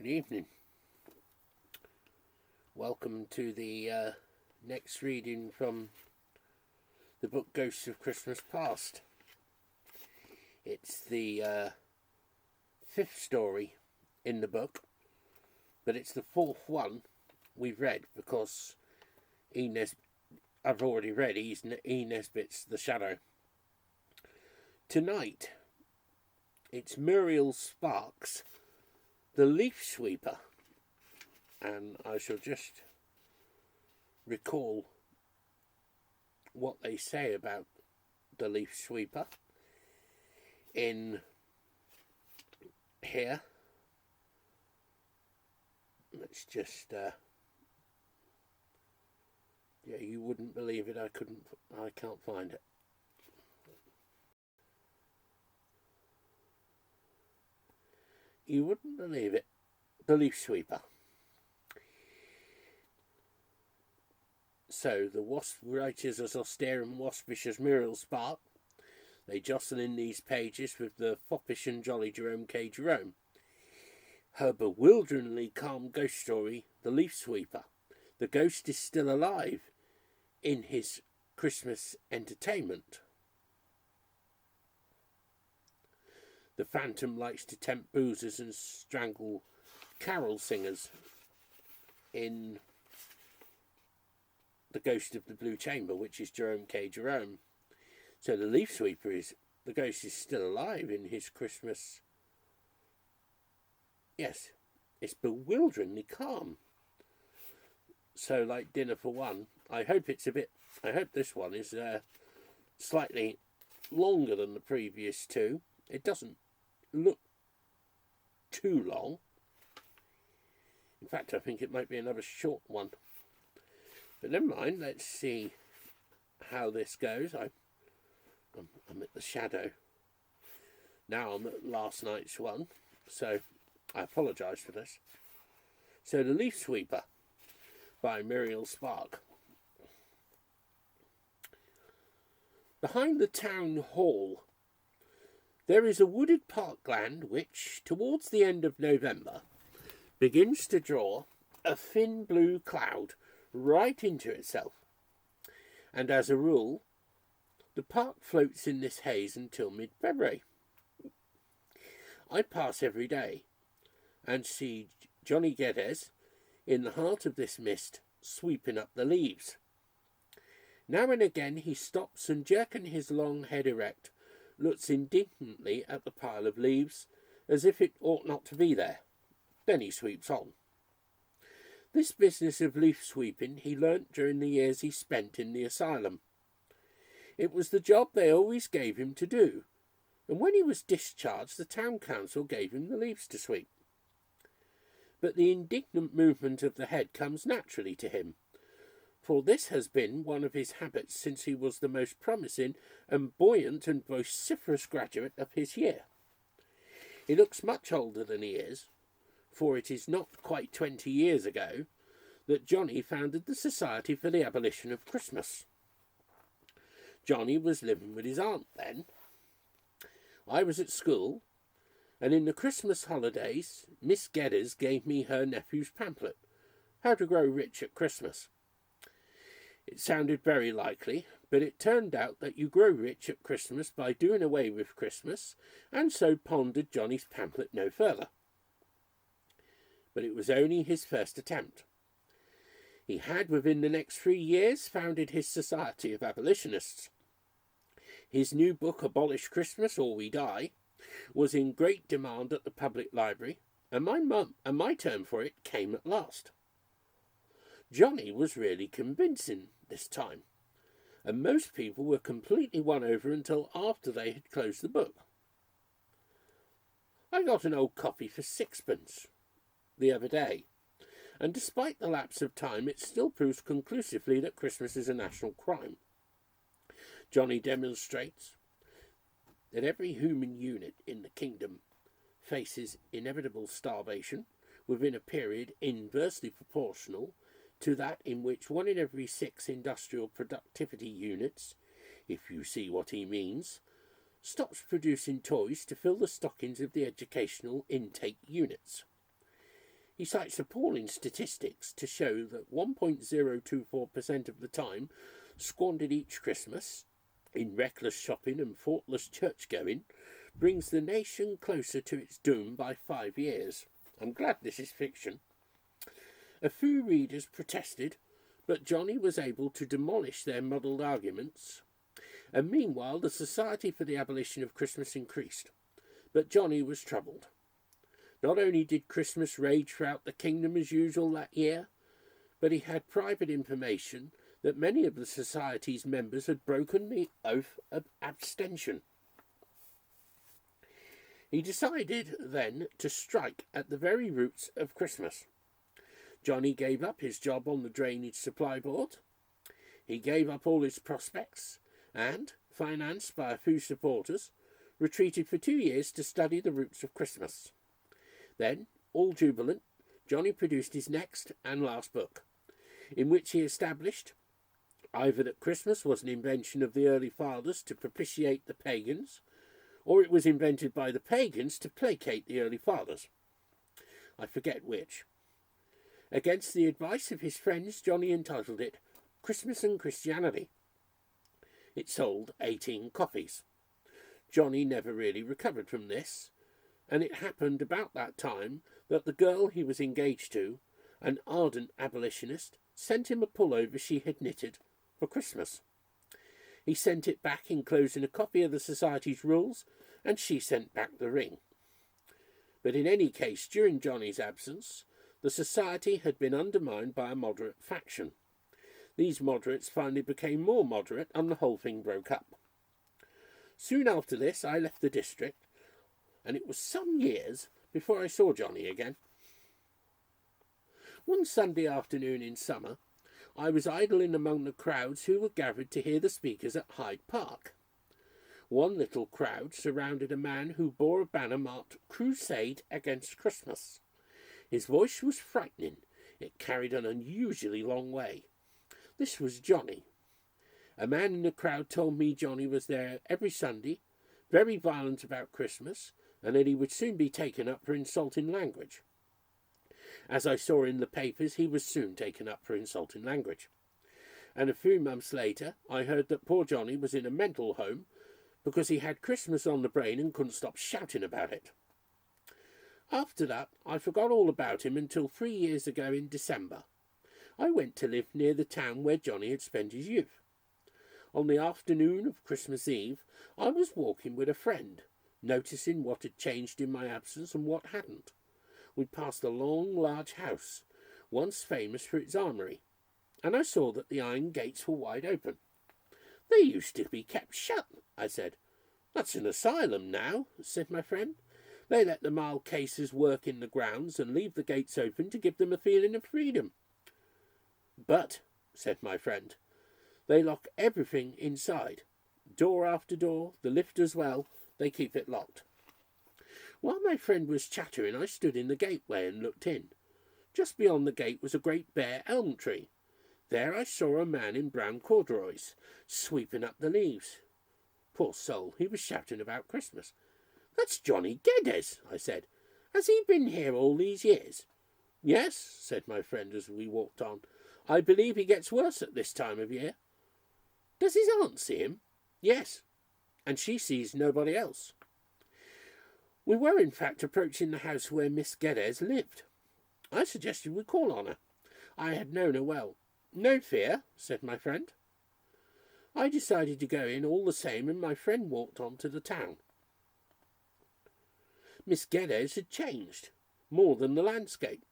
Good evening. Welcome to the next reading from the book Ghosts of Christmas Past. It's the fifth story in the book, but it's the fourth one we've read because I've already read E. Nesbitt's The Shadow. Tonight, it's Muriel Sparks, the Leaf Sweeper, and I shall just recall what they say about the Leaf Sweeper in here. Let's just you wouldn't believe it. I can't find it. You wouldn't believe it. The Leaf Sweeper. So the wasp writers as austere and waspish as Muriel Spark, they jostle in these pages with the foppish and jolly Jerome K. Jerome. Her bewilderingly calm ghost story, The Leaf Sweeper. The ghost is still alive in his Christmas entertainment. The phantom likes to tempt boozers and strangle carol singers in The Ghost of the Blue Chamber, which is Jerome K. Jerome. So the Leaf Sweeper the ghost is still alive in his Christmas. Yes, it's bewilderingly calm. So like Dinner for One, I hope this one is slightly longer than the previous two. It doesn't look too long. In fact, I think it might be another short one. But never mind, let's see how this goes. I'm at the Shadow. Now I'm at last night's one, so I apologise for this. So The Leaf Sweeper by Muriel Spark. Behind the town hall, there is a wooded parkland which, towards the end of November, begins to draw a thin blue cloud right into itself. And as a rule, the park floats in this haze until mid-February. I pass every day and see Johnny Geddes in the heart of this mist sweeping up the leaves. Now and again he stops and, jerking his long head erect, looks indignantly at the pile of leaves as if it ought not to be there. Then he sweeps on. This business of leaf sweeping he learnt during the years he spent in the asylum. It was the job they always gave him to do, and when he was discharged the town council gave him the leaves to sweep. But the indignant movement of the head comes naturally to him, for this has been one of his habits since he was the most promising and buoyant and vociferous graduate of his year. He looks much older than he is, for it is not quite 20 years ago that Johnny founded the Society for the Abolition of Christmas. Johnny was living with his aunt then. I was at school, and in the Christmas holidays, Miss Geddes gave me her nephew's pamphlet, How to Grow Rich at Christmas. It sounded very likely, but it turned out that you grow rich at Christmas by doing away with Christmas, and so pondered Johnny's pamphlet no further. But it was only his first attempt. He had, within the next 3 years, founded his Society of Abolitionists. His new book, Abolish Christmas or We Die, was in great demand at the public library, and my turn for it came at last. Johnny was really convincing this time, and most people were completely won over until after they had closed the book. I got an old copy for 6pence the other day, and despite the lapse of time, it still proves conclusively that Christmas is a national crime. Johnny demonstrates that every human unit in the kingdom faces inevitable starvation within a period inversely proportional to that in which 1 in every 6 industrial productivity units, if you see what he means, stops producing toys to fill the stockings of the educational intake units. He cites appalling statistics to show that 1.024% of the time squandered each Christmas in reckless shopping and thoughtless church-going brings the nation closer to its doom by 5 years. I'm glad this is fiction. A few readers protested, but Johnny was able to demolish their muddled arguments. And meanwhile, the Society for the Abolition of Christmas increased. But Johnny was troubled. Not only did Christmas rage throughout the kingdom as usual that year, but he had private information that many of the Society's members had broken the oath of abstention. He decided then to strike at the very roots of Christmas. Johnny gave up his job on the Drainage Supply Board. He gave up all his prospects and, financed by a few supporters, retreated for 2 years to study the roots of Christmas. Then, all jubilant, Johnny produced his next and last book, in which he established either that Christmas was an invention of the early fathers to propitiate the pagans, or it was invented by the pagans to placate the early fathers. I forget which. Against the advice of his friends, Johnny entitled it Christmas and Christianity. It sold 18 copies. Johnny never really recovered from this, and it happened about that time that the girl he was engaged to, an ardent abolitionist, sent him a pullover she had knitted for Christmas. He sent it back enclosing a copy of the Society's rules, and she sent back the ring. But in any case, during Johnny's absence, the Society had been undermined by a moderate faction. These moderates finally became more moderate, and the whole thing broke up. Soon after this, I left the district, and it was some years before I saw Johnny again. One Sunday afternoon in summer, I was idling among the crowds who were gathered to hear the speakers at Hyde Park. One little crowd surrounded a man who bore a banner marked Crusade Against Christmas. His voice was frightening. It carried an unusually long way. This was Johnny. A man in the crowd told me Johnny was there every Sunday, very violent about Christmas, and that he would soon be taken up for insulting language. As I saw in the papers, he was soon taken up for insulting language. And a few months later, I heard that poor Johnny was in a mental home because he had Christmas on the brain and couldn't stop shouting about it. After that, I forgot all about him until 3 years ago in December. I went to live near the town where Johnny had spent his youth. On the afternoon of Christmas Eve, I was walking with a friend, noticing what had changed in my absence and what hadn't. We passed a long, large house, once famous for its armoury, and I saw that the iron gates were wide open. "They used to be kept shut," I said. "That's an asylum now," said my friend. "They let the mild cases work in the grounds and leave the gates open to give them a feeling of freedom." "But," said my friend, "they lock everything inside. Door after door, the lift as well, they keep it locked." While my friend was chattering, I stood in the gateway and looked in. Just beyond the gate was a great bare elm tree. There I saw a man in brown corduroys, sweeping up the leaves. Poor soul, he was shouting about Christmas. "That's Johnny Geddes," I said. "Has he been here all these years?" "Yes," said my friend as we walked on. "I believe he gets worse at this time of year." "Does his aunt see him?" "Yes, and she sees nobody else." We were in fact approaching the house where Miss Geddes lived. I suggested we call on her. I had known her well. "No fear," said my friend. I decided to go in all the same, and my friend walked on to the town. Miss Geddes had changed, more than the landscape.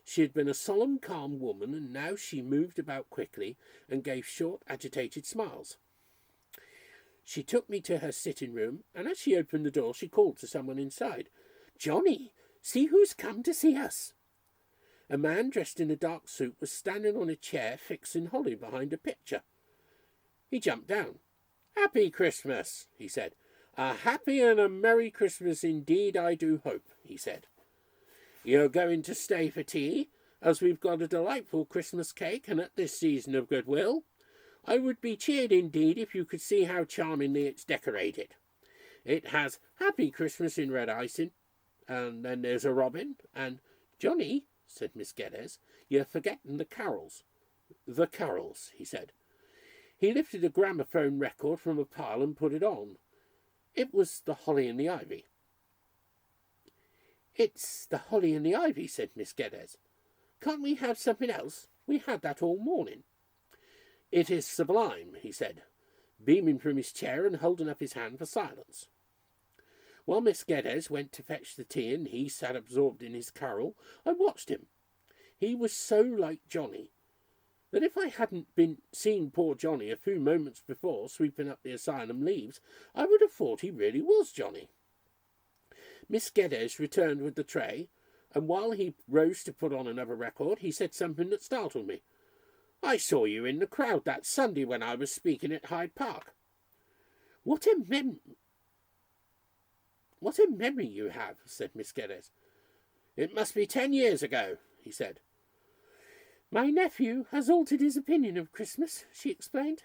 She had been a solemn, calm woman, and now she moved about quickly and gave short, agitated smiles. She took me to her sitting room, and as she opened the door, she called to someone inside. "Johnny, see who's come to see us." A man dressed in a dark suit was standing on a chair fixing holly behind a picture. He jumped down. "Happy Christmas," he said. "A happy and a merry Christmas indeed, I do hope," he said. "You're going to stay for tea, as we've got a delightful Christmas cake, and at this season of goodwill. I would be cheered indeed if you could see how charmingly it's decorated. It has Happy Christmas in red icing, and then there's a robin, and Johnny, said Miss Geddes. "You're forgetting the carols." "The carols," he said. He lifted a gramophone record from a pile and put it on. It was The Holly and the Ivy. "It's The Holly and the Ivy," said Miss Geddes. "Can't we have something else? We had that all morning." "It is sublime," he said, beaming from his chair and holding up his hand for silence. While Miss Geddes went to fetch the tea and he sat absorbed in his carol, I watched him. He was so like Johnny that if I hadn't seen poor Johnny a few moments before sweeping up the asylum leaves, I would have thought he really was Johnny. Miss Geddes returned with the tray, and while he rose to put on another record, he said something that startled me. "I saw you in the crowd that Sunday when I was speaking at Hyde Park." What a memory you have," said Miss Geddes. "It must be 10 years ago," he said. "My nephew has altered his opinion of Christmas," she explained.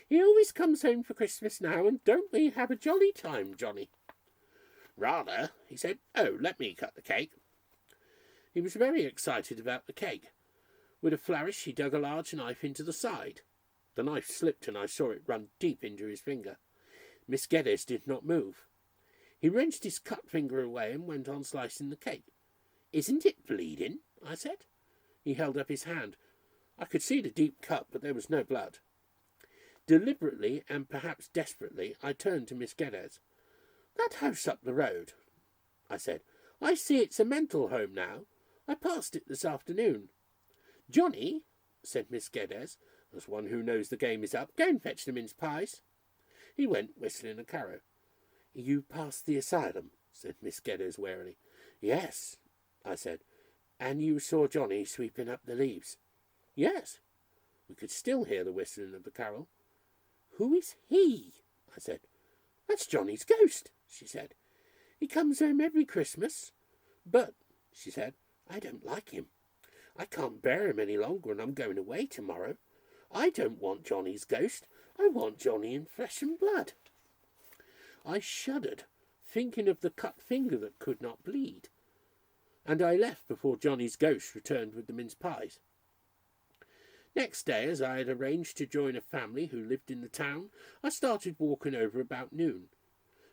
"He always comes home for Christmas now, and don't we have a jolly time, Johnny?" "Rather," he said. "Oh, let me cut the cake." He was very excited about the cake. With a flourish, he dug a large knife into the side. The knife slipped, and I saw it run deep into his finger. Miss Geddes did not move. He wrenched his cut finger away and went on slicing the cake. "Isn't it bleeding?" I said. He held up his hand. I could see the deep cut, but there was no blood. Deliberately, and perhaps desperately, I turned to Miss Geddes. "That house up the road," I said. "I see it's a mental home now. I passed it this afternoon." "Johnny," said Miss Geddes, as one who knows the game is up, "go and fetch the mince pies." He went, whistling a carol. "You passed the asylum," said Miss Geddes warily. "Yes," I said. "And you saw Johnny sweeping up the leaves?" "Yes." We could still hear the whistling of the carol. "Who is he?" I said. "That's Johnny's ghost," she said. "He comes home every Christmas. But," she said, "I don't like him. I can't bear him any longer, and I'm going away tomorrow. I don't want Johnny's ghost. I want Johnny in flesh and blood." I shuddered, thinking of the cut finger that could not bleed, and I left before Johnny's ghost returned with the mince pies. Next day, as I had arranged to join a family who lived in the town, I started walking over about noon.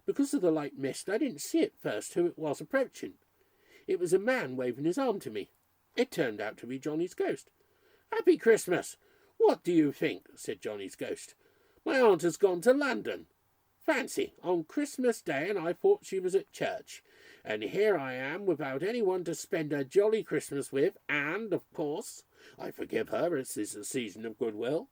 Because of the light mist, I didn't see at first who it was approaching. It was a man waving his arm to me. It turned out to be Johnny's ghost. "Happy Christmas! What do you think?" said Johnny's ghost. "My aunt has gone to London. Fancy, on Christmas Day, and I thought she was at church. And here I am without anyone to spend a jolly Christmas with, and, of course, I forgive her, as is a season of goodwill.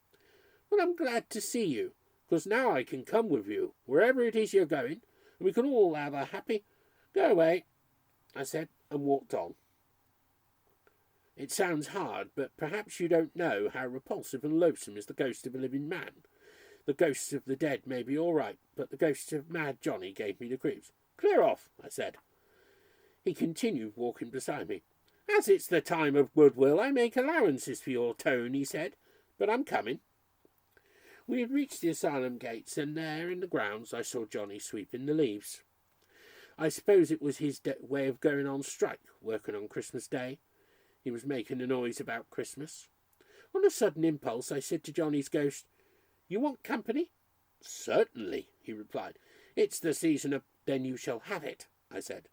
But I'm glad to see you, because now I can come with you, wherever it is you're going, and we can all have a happy—" "Go away," I said, and walked on. It sounds hard, but perhaps you don't know how repulsive and loathsome is the ghost of a living man. The ghosts of the dead may be all right, but the ghost of mad Johnny gave me the creeps. "Clear off," I said. He continued walking beside me. "As it's the time of goodwill, I make allowances for your tone," he said, "but I'm coming." We had reached the asylum gates, and there in the grounds I saw Johnny sweeping the leaves. I suppose it was his way of going on strike, working on Christmas Day. He was making a noise about Christmas. On a sudden impulse, I said to Johnny's ghost, "You want company?" "Certainly," he replied. "It's the season of—" "Then you shall have it," I said.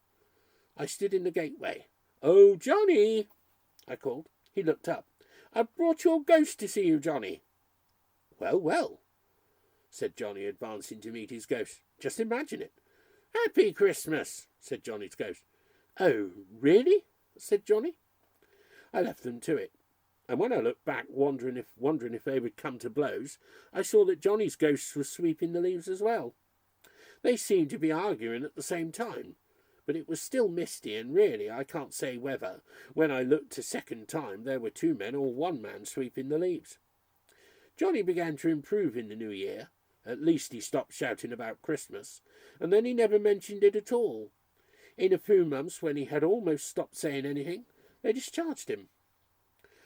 I stood in the gateway. "Oh, Johnny!" I called. He looked up. "I've brought your ghost to see you, Johnny." "Well, well," said Johnny, advancing to meet his ghost. "Just imagine it." "Happy Christmas," said Johnny's ghost. "Oh, really?" said Johnny. I left them to it, and when I looked back, wondering if they would come to blows, I saw that Johnny's ghost was sweeping the leaves as well. They seemed to be arguing at the same time, but it was still misty, and really I can't say whether, when I looked a second time, there were 2 men or 1 man sweeping the leaves. Johnny began to improve in the new year. At least he stopped shouting about Christmas, and then he never mentioned it at all. In a few months, when he had almost stopped saying anything, they discharged him.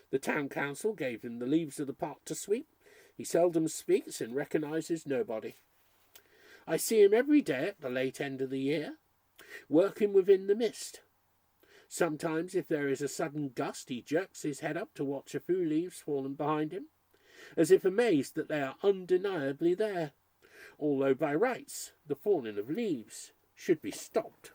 The town council gave him the leaves of the park to sweep. He seldom speaks and recognises nobody. I see him every day at the late end of the year, working within the mist. Sometimes, if there is a sudden gust, he jerks his head up to watch a few leaves fallen behind him, as if amazed that they are undeniably there, although by rights the falling of leaves should be stopped.